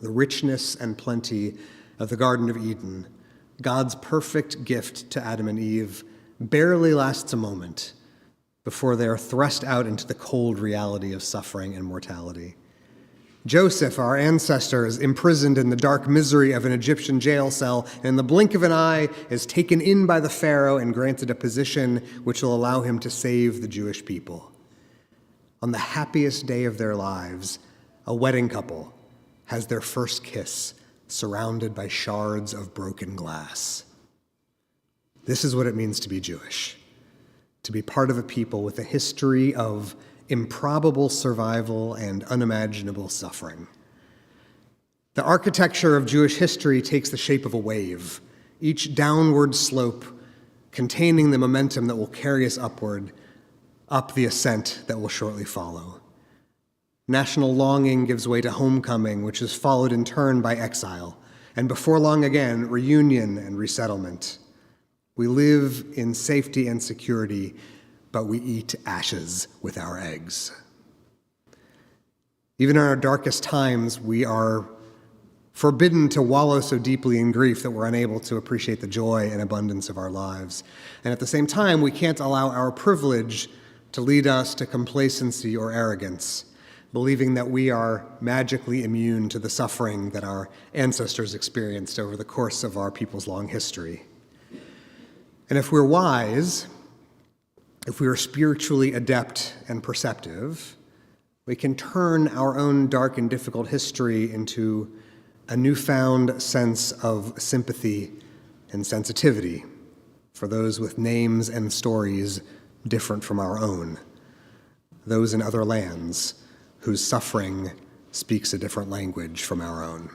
The richness and plenty of the Garden of Eden, God's perfect gift to Adam and Eve, barely lasts a moment before they are thrust out into the cold reality of suffering and mortality. Joseph, our ancestors, imprisoned in the dark misery of an Egyptian jail cell, and in the blink of an eye is taken in by the Pharaoh and granted a position which will allow him to save the Jewish people. On the happiest day of their lives, a wedding couple has their first kiss surrounded by shards of broken glass. This is what it means to be Jewish, to be part of a people with a history of improbable survival and unimaginable suffering. The architecture of Jewish history takes the shape of a wave, each downward slope containing the momentum that will carry us upward, up the ascent that will shortly follow. National longing gives way to homecoming, which is followed in turn by exile, and before long again, reunion and resettlement. We live in safety and security, but we eat ashes with our eggs. Even in our darkest times, we are forbidden to wallow so deeply in grief that we're unable to appreciate the joy and abundance of our lives. And at the same time, we can't allow our privilege to lead us to complacency or arrogance, believing that we are magically immune to the suffering that our ancestors experienced over the course of our people's long history. And if we're wise, if we are spiritually adept and perceptive, we can turn our own dark and difficult history into a newfound sense of sympathy and sensitivity for those with names and stories different from our own, those in other lands whose suffering speaks a different language from our own.